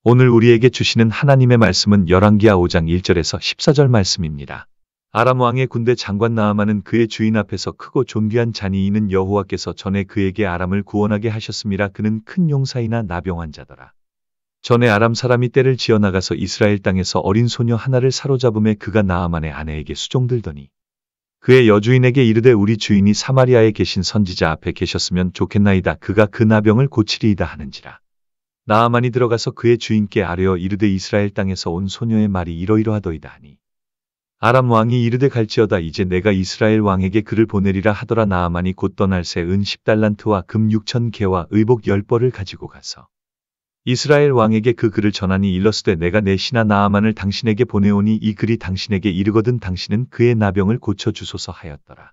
오늘 우리에게 주시는 하나님의 말씀은 열왕기하 5장 1절에서 14절 말씀입니다. 아람 왕의 군대 장관 나아만은 그의 주인 앞에서 크고 존귀한 잔이 이는 여호와께서 전에 그에게 아람을 구원하게 하셨음이라. 그는 큰 용사이나 나병환 자더라. 전에 아람 사람이 떼를 지어 나가서 이스라엘 땅에서 어린 소녀 하나를 사로잡음에 그가 나아만의 아내에게 수종들더니 그의 여주인에게 이르되 우리 주인이 사마리아에 계신 선지자 앞에 계셨으면 좋겠나이다. 그가 그 나병을 고치리이다 하는지라. 나아만이 들어가서 그의 주인께 아뢰어 이르되 이스라엘 땅에서 온 소녀의 말이 이러이러하도이다 하니 아람 왕이 이르되 갈지어다. 이제 내가 이스라엘 왕에게 그를 보내리라 하더라. 나아만이 곧 떠날새 은 10달란트와 금 6,000개와 의복 10벌을 가지고 가서 이스라엘 왕에게 그 글을 전하니 일러스되 내가 내 신하 나아만을 당신에게 보내오니 이 글이 당신에게 이르거든 당신은 그의 나병을 고쳐주소서 하였더라.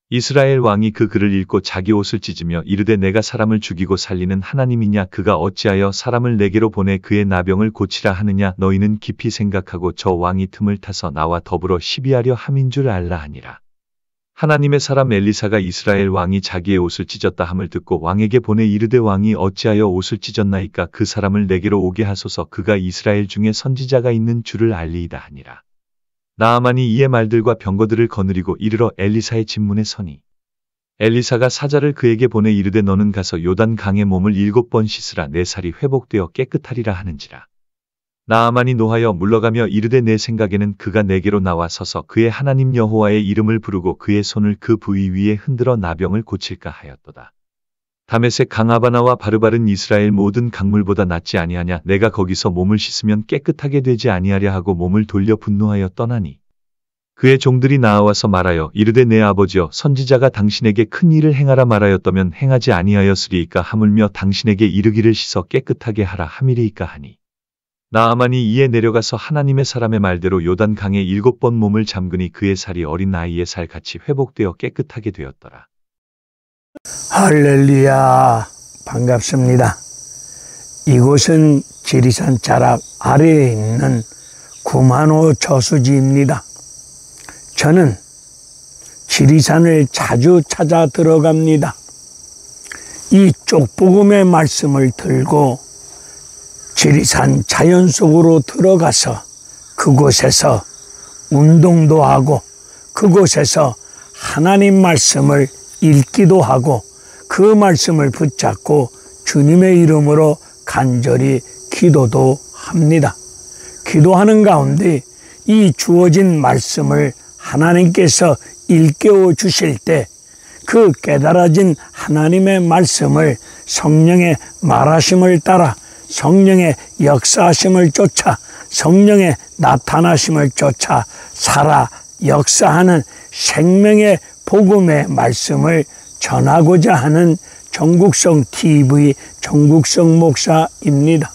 이스라엘 왕이 그 글을 읽고 자기 옷을 찢으며 이르되 내가 사람을 죽이고 살리는 하나님이냐? 그가 어찌하여 사람을 내게로 보내 그의 나병을 고치라 하느냐? 너희는 깊이 생각하고 저 왕이 틈을 타서 나와 더불어 시비하려 함인 줄 알라 하니라. 하나님의 사람 엘리사가 이스라엘 왕이 자기의 옷을 찢었다 함을 듣고 왕에게 보내 이르되 왕이 어찌하여 옷을 찢었나이까? 그 사람을 내게로 오게 하소서. 그가 이스라엘 중에 선지자가 있는 줄을 알리이다 하니라. 나아만이 이에 말들과 병거들을 거느리고 이르러 엘리사의 집문에 서니 엘리사가 사자를 그에게 보내 이르되 너는 가서 요단 강에 몸을 7번 씻으라. 내 살이 회복되어 깨끗하리라 하는지라. 나아만이 노하여 물러가며 이르되 내 생각에는 그가 내게로 나와 서서 그의 하나님 여호와의 이름을 부르고 그의 손을 그 부위 위에 흔들어 나병을 고칠까 하였도다. 다메섹 강아바나와 바르바른 이스라엘 모든 강물보다 낫지 아니하냐? 내가 거기서 몸을 씻으면 깨끗하게 되지 아니하랴 하고 몸을 돌려 분노하여 떠나니 그의 종들이 나아와서 말하여 이르되 내 아버지여 선지자가 당신에게 큰 일을 행하라 말하였다면 행하지 아니하였으리이까? 하물며 당신에게 이르기를 씻어 깨끗하게 하라 함이리이까 하니 나아만이 이에 내려가서 하나님의 사람의 말대로 요단 강에 7번 몸을 잠그니 그의 살이 어린 아이의 살같이 회복되어 깨끗하게 되었더라. 할렐루야, 반갑습니다. 이곳은 지리산 자락 아래에 있는 구만호 저수지입니다. 저는 지리산을 자주 찾아 들어갑니다. 이 쪽복음의 말씀을 들고 지리산 자연 속으로 들어가서 그곳에서 운동도 하고 그곳에서 하나님 말씀을 읽기도 하고 그 말씀을 붙잡고 주님의 이름으로 간절히 기도도 합니다. 기도하는 가운데 이 주어진 말씀을 하나님께서 일깨워 주실 때 그 깨달아진 하나님의 말씀을 성령의 말하심을 따라 성령의 역사하심을 쫓아 성령의 나타나심을 쫓아 살아 역사하는 생명의 복음의 말씀을 전하고자 하는 정국성 TV 정국성 목사입니다.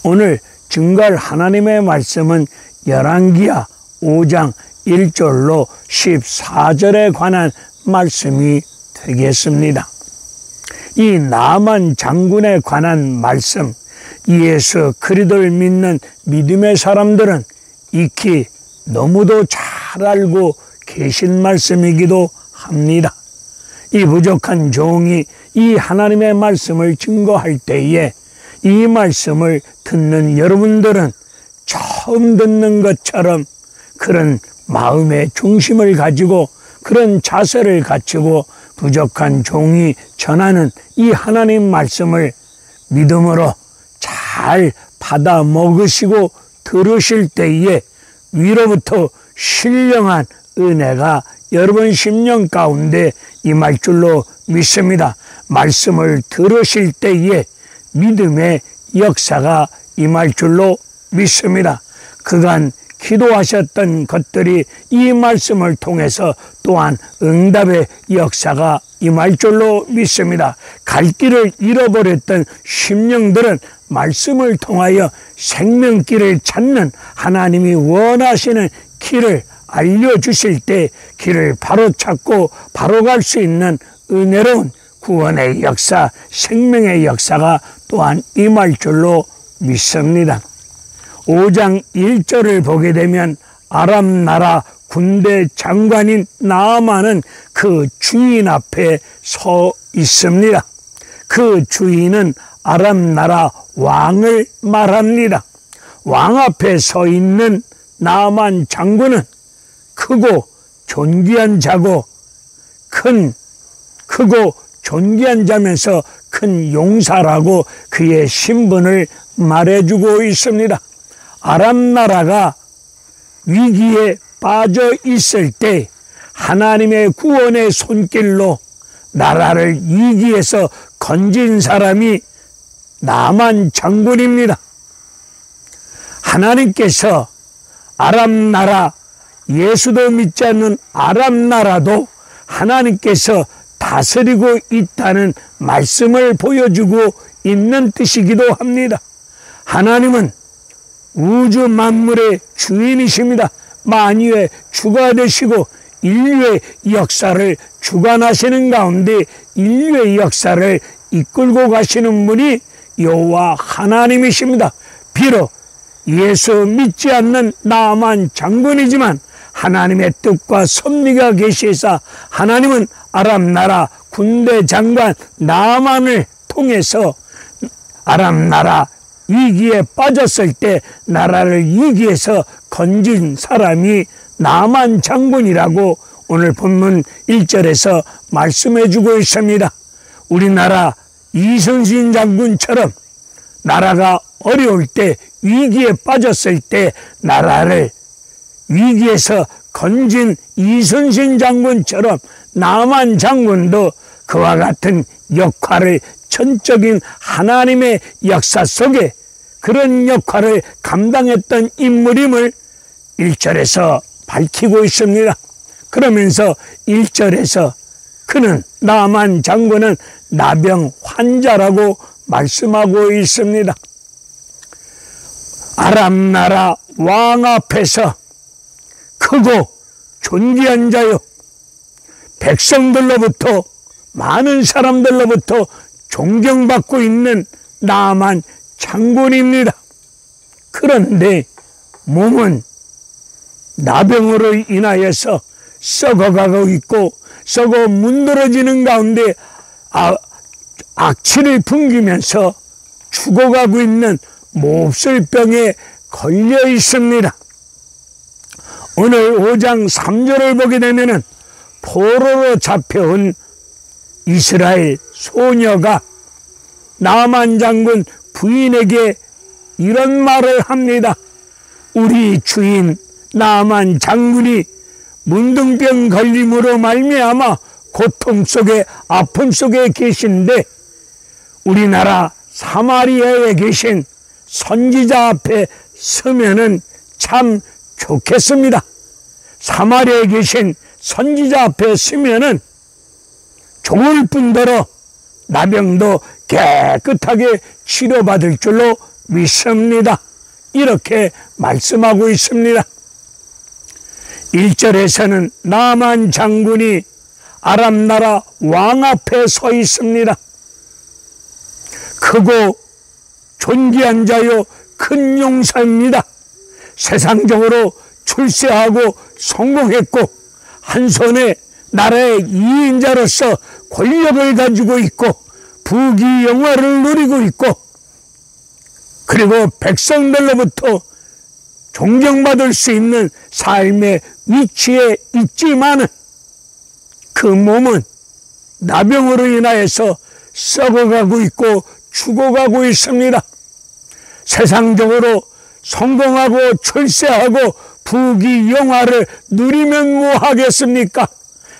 오늘 증거할 하나님의 말씀은 열왕기하 5장 1절로 14절에 관한 말씀이 되겠습니다. 이 나만 장군에 관한 말씀, 예수 그리스도를 믿는 믿음의 사람들은 익히 너무도 잘 알고 계신 말씀이기도 합니다. 이 부족한 종이 이 하나님의 말씀을 증거할 때에 이 말씀을 듣는 여러분들은 처음 듣는 것처럼 그런 마음의 중심을 가지고 그런 자세를 갖추고 부족한 종이 전하는 이 하나님 말씀을 믿음으로 잘 받아 먹으시고 들으실 때에 위로부터 신령한 은혜가 여러분 심령 가운데 임할 줄로 믿습니다. 말씀을 들으실 때에 믿음의 역사가 임할 줄로 믿습니다. 그간 기도하셨던 것들이 이 말씀을 통해서 또한 응답의 역사가 임할 줄로 믿습니다. 갈 길을 잃어버렸던 심령들은 말씀을 통하여 생명길을 찾는 하나님이 원하시는 길을 알려주실 때 길을 바로 찾고 바로 갈 수 있는 은혜로운 구원의 역사, 생명의 역사가 또한 임할 줄로 믿습니다. 5장 1절을 보게 되면 아람 나라 군대 장관인 나아만은 그 주인 앞에 서 있습니다. 그 주인은 아람 나라 왕을 말합니다. 왕 앞에 서 있는 나만 장군은 크고 존귀한 자고 크고 존귀한 자면서 큰 용사라고 그의 신분을 말해주고 있습니다. 아람 나라가 위기에 빠져 있을 때 하나님의 구원의 손길로 나라를 위기에서 건진 사람이 나만 장군입니다. 하나님께서 아람 나라, 예수도 믿지 않는 아람 나라도 하나님께서 다스리고 있다는 말씀을 보여주고 있는 뜻이기도 합니다. 하나님은 우주 만물의 주인이십니다. 만유의 주가 되시고 인류의 역사를 주관하시는 가운데 인류의 역사를 이끌고 가시는 분이 여호와 하나님이십니다. 비록 예수 믿지 않는 나만 장군이지만 하나님의 뜻과 섭리가 계시사 하나님은 아람 나라 군대 장관 나만을 통해서 아람 나라 위기에 빠졌을 때 나라를 위기에서 건진 사람이 나만 장군이라고 오늘 본문 1절에서 말씀해 주고 있습니다. 우리나라 이순신 장군처럼 나라가 어려울 때 위기에 빠졌을 때 나라를 위기에서 건진 이순신 장군처럼 나만 장군도 그와 같은 역할을 전적인 하나님의 역사 속에 그런 역할을 감당했던 인물임을 1절에서 밝히고 있습니다. 그러면서 1절에서 그는 나만 장군은 나병 환자라고 말씀하고 있습니다. 아람 나라 왕 앞에서 크고 존귀한 자요, 백성들로부터 많은 사람들로부터 존경받고 있는 나만 장군입니다. 그런데 몸은 나병으로 인하여서 썩어가고 있고 썩어 문드러지는 가운데 악취를 풍기면서 죽어가고 있는 몹쓸 병에 걸려 있습니다. 오늘 5장 3절을 보게 되면은 포로로 잡혀온 이스라엘 소녀가 나만 장군 부인에게 이런 말을 합니다. 우리 주인 나만 장군이 문둥병 걸림으로 말미암아 고통 속에 아픔 속에 계신데 우리나라 사마리아에 계신 선지자 앞에 서면은 참 좋겠습니다. 사마리아에 계신 선지자 앞에 서면은 좋을 뿐더러 나병도 깨끗하게 치료받을 줄로 믿습니다. 이렇게 말씀하고 있습니다. 1절에서는 나만 장군이 아람 나라 왕 앞에 서 있습니다. 크고 존귀한 자요 큰 용사입니다. 세상적으로 출세하고 성공했고 한 손에 나라의 2인자로서 권력을 가지고 있고 부귀영화를 누리고 있고 그리고 백성들로부터 존경받을 수 있는 삶의 위치에 있지만 그 몸은 나병으로 인하여서 썩어가고 있고 죽어가고 있습니다. 세상적으로 성공하고 출세하고 부귀영화를 누리면 뭐하겠습니까?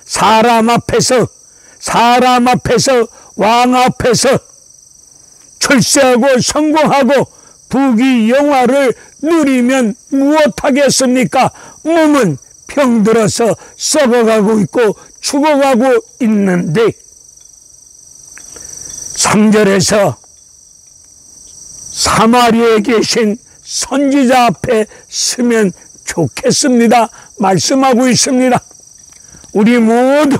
사람 앞에서 왕 앞에서 출세하고 성공하고 부귀영화를 누리면 무엇하겠습니까? 몸은 병들어서 썩어가고 있고 죽어가고 있는데 3절에서 사마리아에 계신 선지자 앞에 서면 좋겠습니다 말씀하고 있습니다. 우리 모두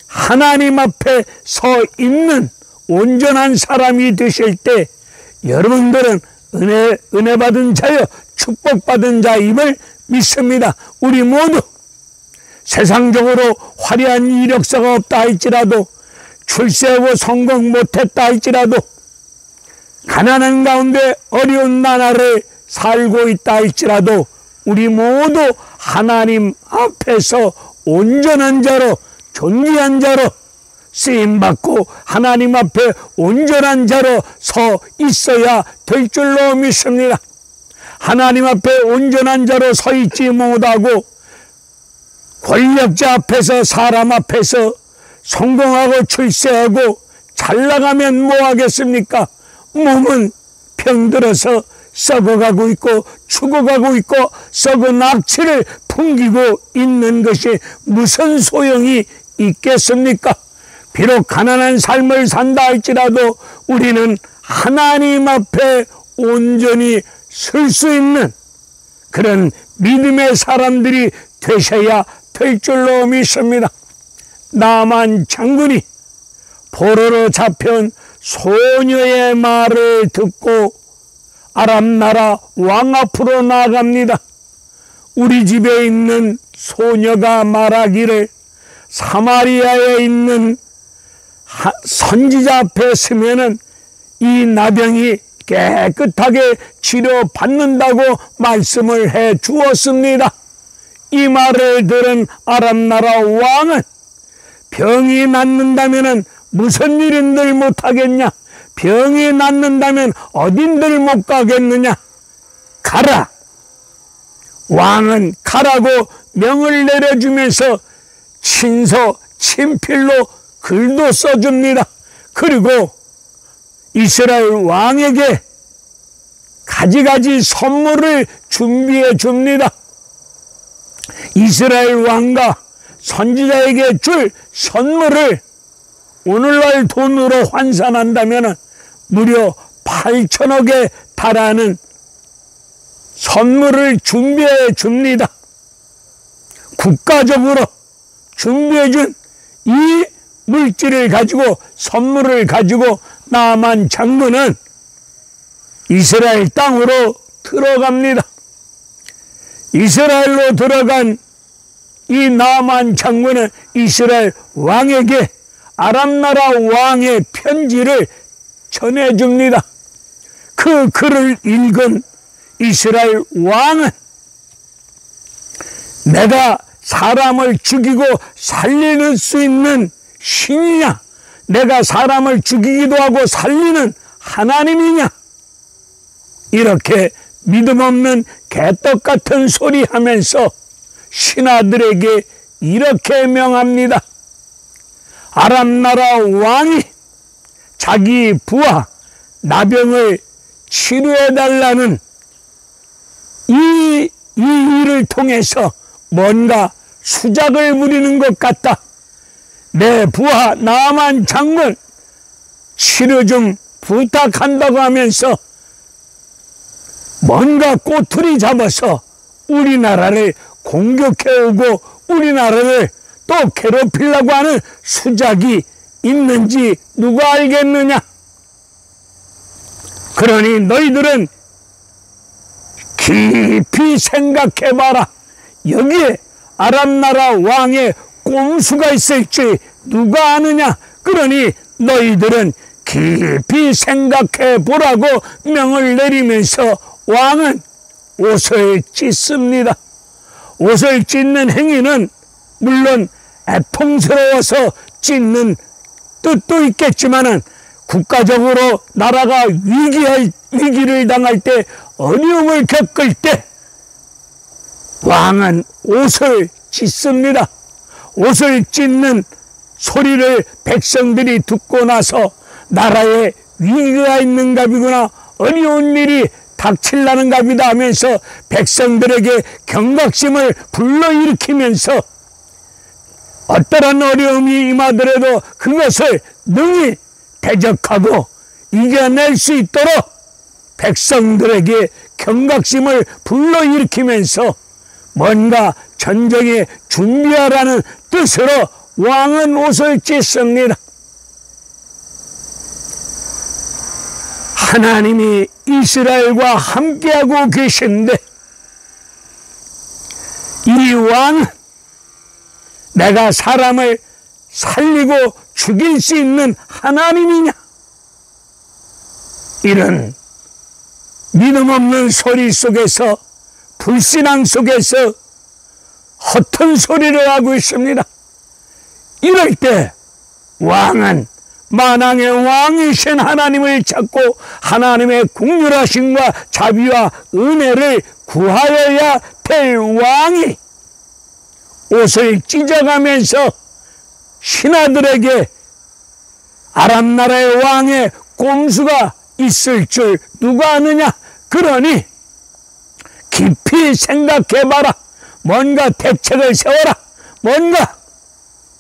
하나님 앞에 서 있는 온전한 사람이 되실 때 여러분들은 은혜 받은 자여 축복받은 자임을 믿습니다. 우리 모두 세상적으로 화려한 이력서가 없다 할지라도 출세하고 성공 못했다 할지라도 가난한 가운데 어려운 나라를 살고 있다 할지라도 우리 모두 하나님 앞에서 온전한 자로, 존귀한 자로 쓰임받고 하나님 앞에 온전한 자로 서 있어야 될 줄로 믿습니다. 하나님 앞에 온전한 자로 서 있지 못하고 권력자 앞에서, 사람 앞에서 성공하고 출세하고 잘 나가면 뭐 하겠습니까? 몸은 병들어서 썩어가고 있고 죽어가고 있고 썩은 악취를 풍기고 있는 것이 무슨 소용이 있겠습니까? 비록 가난한 삶을 산다 할지라도 우리는 하나님 앞에 온전히 설 수 있는 그런 믿음의 사람들이 되셔야 될 줄로 믿습니다. 나만 장군이 포로로 잡혀온 소녀의 말을 듣고 아람 나라 왕 앞으로 나아갑니다. 우리 집에 있는 소녀가 말하기를 사마리아에 있는 선지자 앞에 서면은 이 나병이 깨끗하게 치료받는다고 말씀을 해 주었습니다. 이 말을 들은 아람 나라 왕은 병이 낫는다면 무슨 일인들 못하겠냐? 병이 낫는다면 어딘들 못 가겠느냐? 가라! 왕은 가라고 명을 내려주면서 친서 친필로 글도 써줍니다. 그리고 이스라엘 왕에게 가지가지 선물을 준비해 줍니다. 이스라엘 왕과 선지자에게 줄 선물을 오늘날 돈으로 환산한다면 무려 8천억에 달하는 선물을 준비해 줍니다. 국가적으로 준비해 준 이 물질을 가지고, 선물을 가지고 나만 장군은 이스라엘 땅으로 들어갑니다. 이스라엘로 들어간 이 나만 장군은 이스라엘 왕에게 아람 나라 왕의 편지를 전해줍니다. 그 글을 읽은 이스라엘 왕은 내가 사람을 죽이고 살리는 수 있는 신이냐? 내가 사람을 죽이기도 하고 살리는 하나님이냐? 이렇게 믿음 없는 개떡 같은 소리 하면서 신하들에게 이렇게 명합니다. 아람 나라 왕이 자기 부하 나병을 치료해달라는 이 일을 통해서 뭔가 수작을 부리는 것 같다. 내 부하 나만 장군 치료 좀 부탁한다고 하면서 뭔가 꼬투리 잡아서 우리나라를 공격해오고 우리나라를 또 괴롭히려고 하는 수작이 있는지 누가 알겠느냐? 그러니 너희들은 깊이 생각해봐라. 여기에 아람 나라 왕의 꼼수가 있을지 누가 아느냐? 그러니 너희들은 깊이 생각해 보라고 명을 내리면서 왕은 옷을 찢습니다. 옷을 찢는 행위는 물론 애통스러워서 찢는 뜻도 있겠지만은 국가적으로 나라가 위기를 당할 때, 어려움을 겪을 때 왕은 옷을 찢습니다. 옷을 찢는 소리를 백성들이 듣고 나서 나라에 위기가 있는갑이구나, 어려운 일이 닥칠라는갑이다 하면서 백성들에게 경각심을 불러일으키면서 어떠한 어려움이 임하더라도 그것을 능히 대적하고 이겨낼 수 있도록 백성들에게 경각심을 불러일으키면서 뭔가 전쟁에 준비하라는 뜻으로 왕은 옷을 찢습니다. 하나님이 이스라엘과 함께하고 계신데 이 왕은 내가 사람을 살리고 죽일 수 있는 하나님이냐? 이런 믿음 없는 소리 속에서, 불신앙 속에서 허튼 소리를 하고 있습니다. 이럴 때 왕은 만왕의 왕이신 하나님을 찾고 하나님의 긍휼하심과 자비와 은혜를 구하여야 될 왕이 옷을 찢어가면서 신하들에게 아람 나라의 왕의 꼼수가 있을 줄 누가 아느냐? 그러니 깊이 생각해봐라. 뭔가 대책을 세워라. 뭔가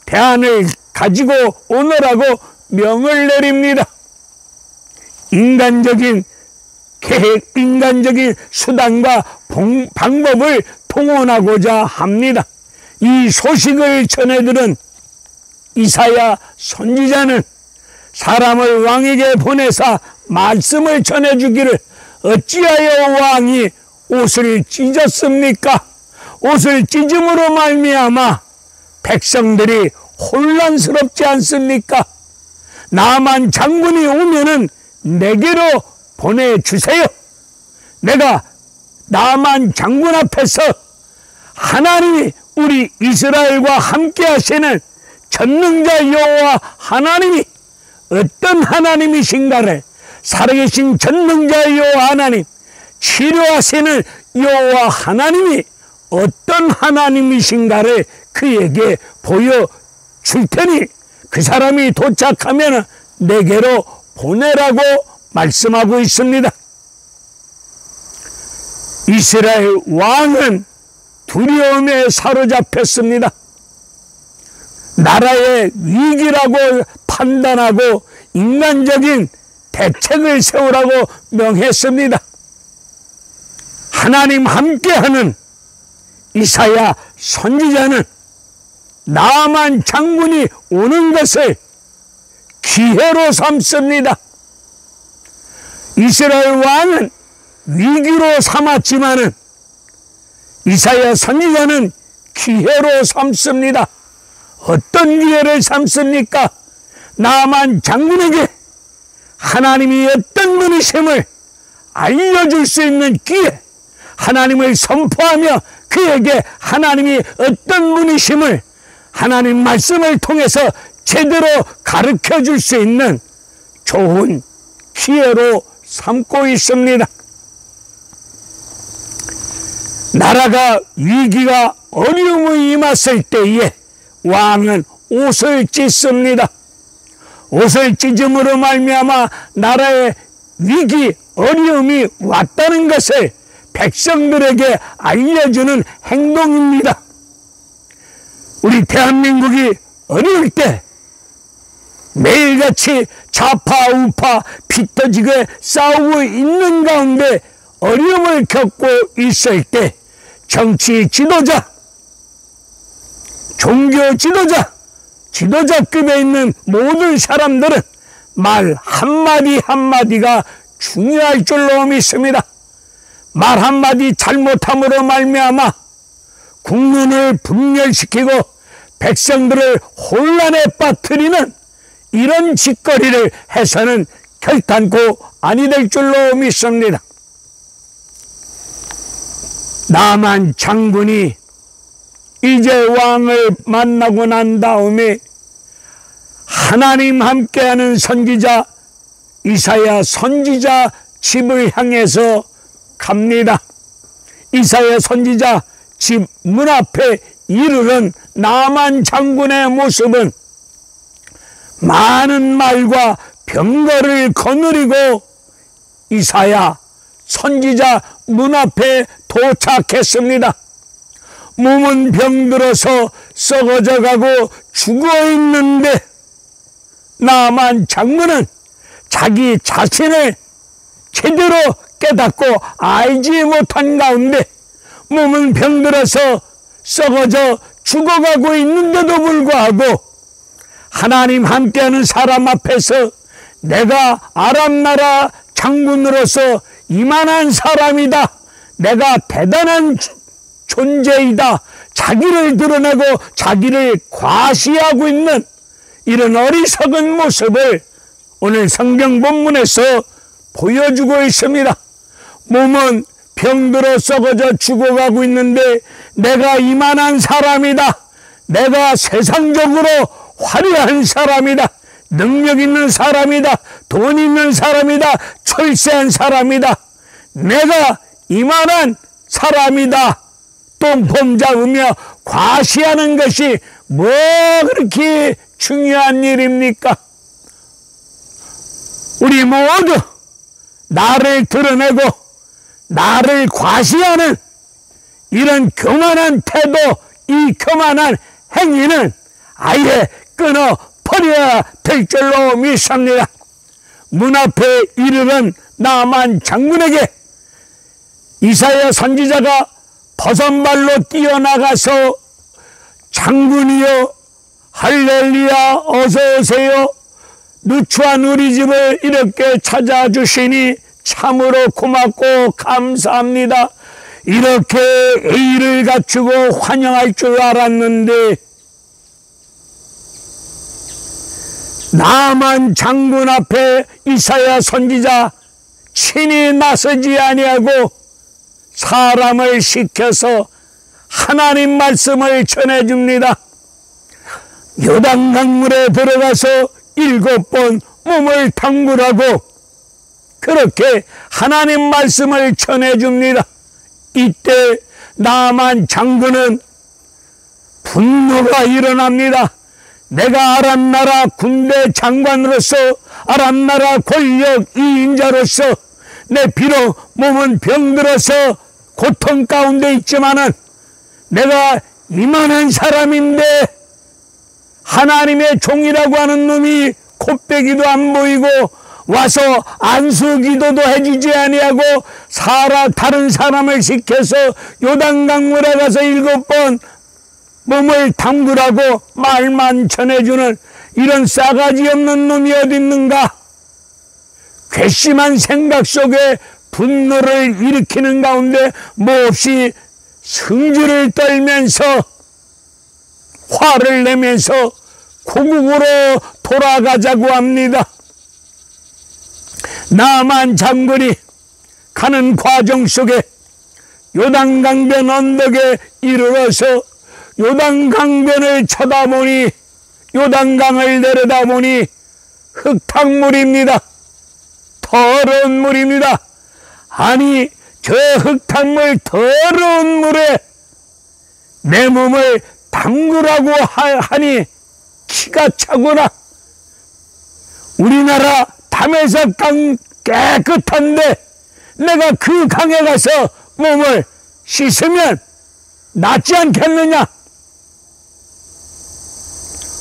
대안을 가지고 오너라고 명을 내립니다. 인간적인 계획, 인간적인 수단과 방법을 동원하고자 합니다. 이 소식을 전해들은 이사야 선지자는 사람을 왕에게 보내사 말씀을 전해주기를, 어찌하여 왕이 옷을 찢었습니까? 옷을 찢음으로 말미암아 백성들이 혼란스럽지 않습니까? 나만 장군이 오면은 내게로 보내주세요. 내가 나만 장군 앞에서 하나님이 우리 이스라엘과 함께 하시는 전능자 여호와 하나님이 어떤 하나님이신가를, 살아계신 전능자 여호와 하나님, 치료하시는 여호와 하나님이 어떤 하나님이신가를 그에게 보여줄 테니 그 사람이 도착하면 내게로 보내라고 말씀하고 있습니다. 이스라엘 왕은 두려움에 사로잡혔습니다. 나라의 위기라고 판단하고 인간적인 대책을 세우라고 명했습니다. 하나님 함께하는 이사야 선지자는 나만 장군이 오는 것을 기회로 삼습니다. 이스라엘 왕은 위기로 삼았지만은 이사야 선지자는 기회로 삼습니다. 어떤 기회를 삼습니까? 나만 장군에게 하나님이 어떤 분이심을 알려줄 수 있는 기회, 하나님을 선포하며 그에게 하나님이 어떤 분이심을 하나님 말씀을 통해서 제대로 가르쳐 줄 수 있는 좋은 기회로 삼고 있습니다. 나라가 위기가 어려움이 임했을 때에 왕은 옷을 찢습니다. 옷을 찢음으로 말미암아 나라의 위기, 어려움이 왔다는 것을 백성들에게 알려주는 행동입니다. 우리 대한민국이 어려울 때 매일같이 좌파 우파 피 터지게 싸우고 있는 가운데 어려움을 겪고 있을 때 정치 지도자, 종교 지도자, 지도자급에 있는 모든 사람들은 말 한마디 한마디가 중요할 줄로 믿습니다. 말 한마디 잘못함으로 말미암아 국민을 분열시키고 백성들을 혼란에 빠뜨리는 이런 짓거리를 해서는 결단코 아니 될 줄로 믿습니다. 나만 장군이 이제 왕을 만나고 난 다음에 하나님 함께하는 선지자 이사야 선지자 집을 향해서 갑니다. 이사야 선지자 집 문 앞에 이르는 나만 장군의 모습은 많은 말과 병거를 거느리고 이사야 선지자 문 앞에 도착했습니다. 몸은 병들어서 썩어져 가고 죽어 있는데 나만 장군은 자기 자신을 제대로 깨닫고 알지 못한 가운데 몸은 병들어서 썩어져 죽어가고 있는데도 불구하고 하나님 함께하는 사람 앞에서 내가 아람 나라 장군으로서 이만한 사람이다, 내가 대단한 존재이다, 자기를 드러내고 자기를 과시하고 있는 이런 어리석은 모습을 오늘 성경 본문에서 보여주고 있습니다. 몸은 병들어 썩어져 죽어가고 있는데 내가 이만한 사람이다. 내가 세상적으로 화려한 사람이다. 능력 있는 사람이다. 돈 있는 사람이다. 철새한 사람이다. 내가 이만한 사람이다. 또 범잡으며 과시하는 것이 뭐 그렇게 중요한 일입니까? 우리 모두 나를 드러내고 나를 과시하는 이런 교만한 태도, 이 교만한 행위는 아예 끊어 버려야 될 줄로 믿습니다. 문 앞에 이르는 나만 장군에게 이사야 선지자가 버선발로 뛰어나가서 장군이여 할렐루야 어서 오세요. 누추한 우리 집을 이렇게 찾아주시니 참으로 고맙고 감사합니다. 이렇게 예의를 갖추고 환영할 줄 알았는데 나만 장군 앞에 이사야 선지자 친히 나서지 아니하고 사람을 시켜서 하나님 말씀을 전해줍니다. 요단강물에 들어가서 7번 몸을 담그라고 그렇게 하나님 말씀을 전해줍니다. 이때 나만 장군은 분노가 일어납니다. 내가 아람 나라 군대 장관으로서 아람 나라 권력 2인자로서 내 비록 몸은 병들어서 고통 가운데 있지만은 내가 이만한 사람인데 하나님의 종이라고 하는 놈이 콧배기도 안 보이고 와서 안수기도도 해주지 아니하고 다른 사람을 시켜서 요단강물에 가서 7번 몸을 담그라고 말만 전해주는 이런 싸가지 없는 놈이 어디 있는가? 괘씸한 생각 속에 분노를 일으키는 가운데 몹시 승질을 떨면서 화를 내면서 고국으로 돌아가자고 합니다. 나만 장군이 가는 과정 속에 요단강변 언덕에 이르러서 요단강변을 쳐다보니 요단강을 내려다보니 흙탕물입니다. 더러운 물입니다. 아니 저 흙탕물 더러운 물에 내 몸을 담그라고 하니 키가 차구나. 우리나라 담에서강 깨끗한데 내가 그 강에 가서 몸을 씻으면 낫지 않겠느냐?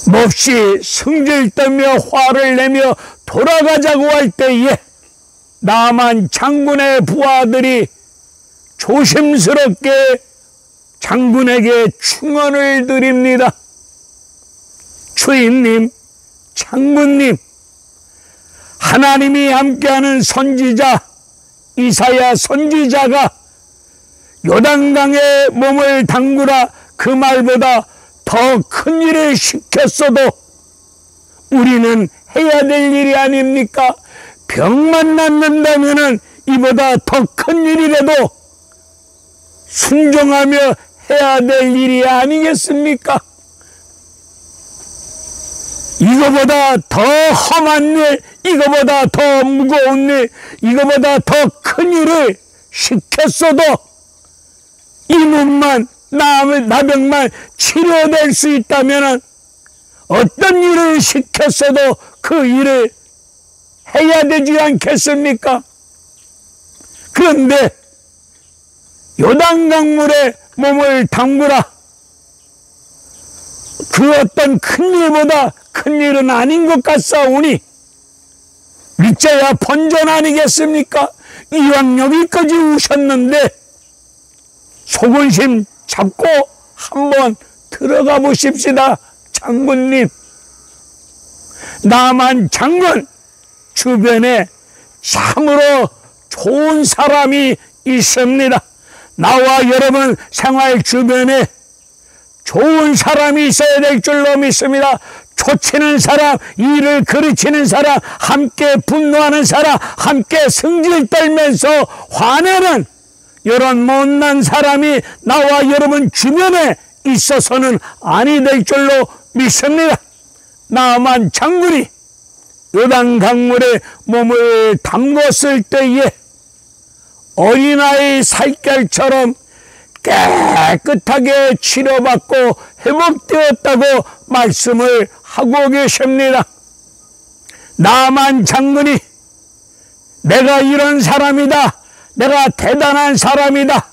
몹시 승질 떨며 화를 내며 돌아가자고 할 때에 나만 장군의 부하들이 조심스럽게 장군에게 충언을 드립니다. 주인님, 장군님, 하나님이 함께하는 선지자 이사야 선지자가 요단강에 몸을 담그라 그 말보다 더 큰 일을 시켰어도 우리는 해야 될 일이 아닙니까? 병만 낫는다면은 이보다 더 큰 일이라도 순종하며 해야 될 일이 아니겠습니까? 이거보다 더 험한 일, 이거보다 더 무거운 일, 이거보다 더 큰 일을 시켰어도 이 몸만 나병만 치료될 수 있다면 어떤 일을 시켰어도 그 일을 해야 되지 않겠습니까? 그런데 요단강물에 몸을 담그라, 그 어떤 큰 일보다 큰 일은 아닌 것 같사오니 믿자야 본전 아니겠습니까? 이왕 여기까지 오셨는데 속은심 잡고 한번 들어가 보십시다. 장군님, 나만 장군 주변에 참으로 좋은 사람이 있습니다. 나와 여러분 생활 주변에 좋은 사람이 있어야 될 줄로 믿습니다. 초치는 사람, 일을 그르치는 사람, 함께 분노하는 사람, 함께 승질 떨면서 화내는 이런 못난 사람이 나와 여러분 주변에 있어서는 아니 될 줄로 믿습니다. 나만 장군이 요단 강물에 몸을 담궜을 때에 어린아이 살결처럼 깨끗하게 치료받고 회복되었다고 말씀을 하고 계십니다. 나만 장군이 내가 이런 사람이다, 내가 대단한 사람이다,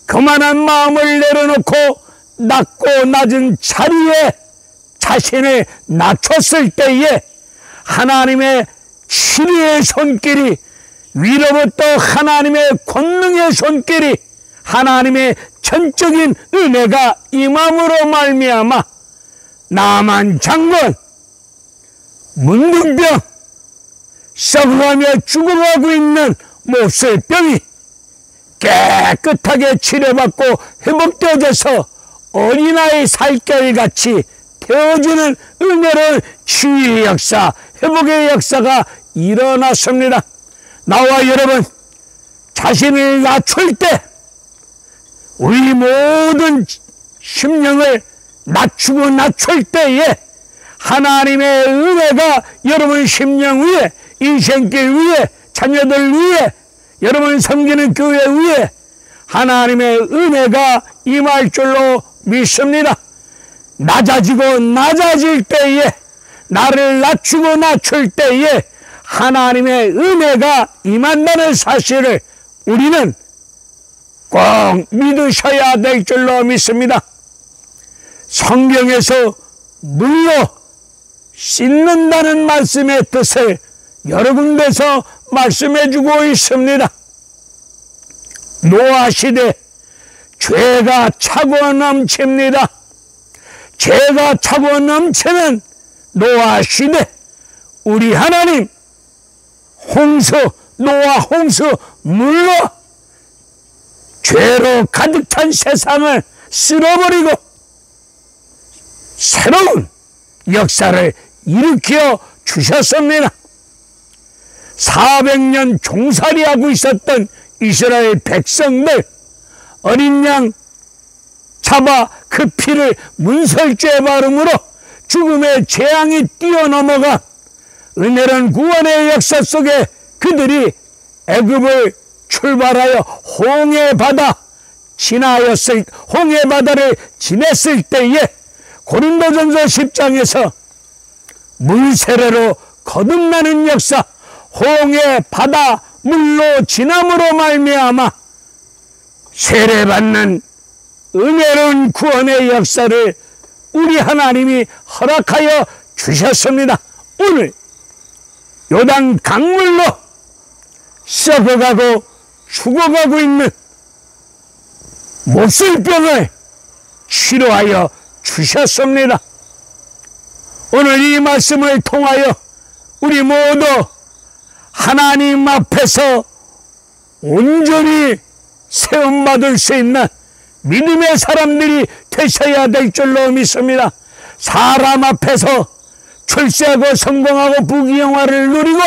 그만한 마음을 내려놓고 낮고 낮은 자리에 자신을 낮췄을 때에 하나님의 치료의 손길이, 위로부터 하나님의 권능의 손길이, 하나님의 전적인 은혜가 임함으로 말미암아 나만 장군 문둥병, 썩어가며 죽어가고 있는 몹쓸병이 깨끗하게 치료받고 회복되어져서 어린아이 살결같이 되어지는 은혜로운 치유의 역사, 회복의 역사가 일어났습니다. 나와 여러분 자신을 낮출 때, 우리 모든 심령을 낮추고 낮출 때에 하나님의 은혜가 여러분 심령 위에, 인생길 위에, 자녀들 위에, 여러분 섬기는 교회 위에 하나님의 은혜가 임할 줄로 믿습니다. 낮아지고 낮아질 때에, 나를 낮추고 낮출 때에 하나님의 은혜가 임한다는 사실을 우리는 꼭 믿으셔야 될 줄로 믿습니다. 성경에서 물로 씻는다는 말씀의 뜻을 여러 군데서 말씀해 주고 있습니다. 노아 시대 죄가 차고 넘칩니다. 죄가 차고 넘치는 노아 시대, 우리 하나님 홍수, 노아 홍수 물로 죄로 가득 찬 세상을 쓸어버리고 새로운 역사를 일으켜 주셨습니다. 400년 종살이하고 있었던 이스라엘 백성들, 어린 양 잡아 그 피를 문설주에 바름으로 죽음의 재앙이 뛰어넘어가 은혜로운 구원의 역사 속에 그들이 애굽을 출발하여 홍해바다 지나였을, 홍해바다를 지냈을 때에 고린도전서 10장에서 물세례로 거듭나는 역사, 홍해바다 물로 지남으로 말미암아 세례받는 은혜로운 구원의 역사를 우리 하나님이 허락하여 주셨습니다. 오늘 요단 강물로 썩어가고 죽어가고 있는 몹쓸병을 치료하여 주셨습니다. 오늘 이 말씀을 통하여 우리 모두 하나님 앞에서 온전히 세움받을 수 있는 믿음의 사람들이 되셔야 될 줄로 믿습니다. 사람 앞에서 출세하고 성공하고 부귀영화를 누리고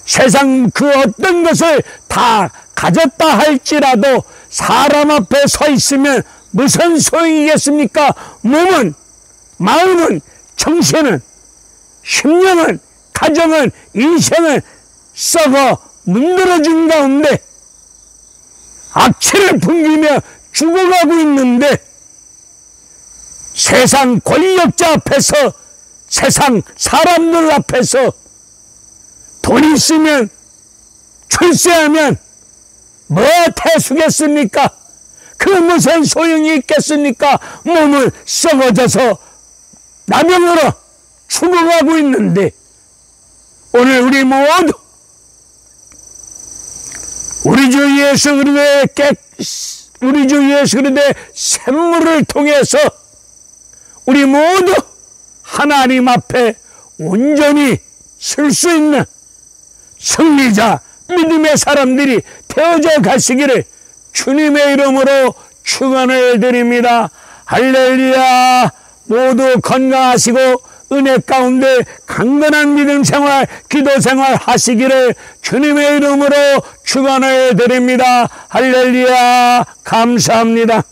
세상 그 어떤 것을 다 가졌다 할지라도 사람 앞에 서 있으면 무슨 소용이겠습니까? 몸은, 마음은, 정신은, 심령은, 가정은, 인생은 썩어 문드러진 가운데 악취를 풍기며 죽어가고 있는데 세상 권력자 앞에서, 세상 사람들 앞에서 돈 있으면, 출세하면 뭐 태수겠습니까? 그 무슨 소용이 있겠습니까? 몸을 썩어져서 나병으로 죽어가고 있는데 오늘 우리 모두 우리 주 예수 그리스도의 샘물을 통해서 우리 모두 하나님 앞에 온전히 설 수 있는 승리자, 믿음의 사람들이 되어져 가시기를 주님의 이름으로 축원을 드립니다. 할렐루야. 모두 건강하시고 은혜 가운데 강건한 믿음 생활, 기도 생활 하시기를 주님의 이름으로 축원해 드립니다. 할렐루야. 감사합니다.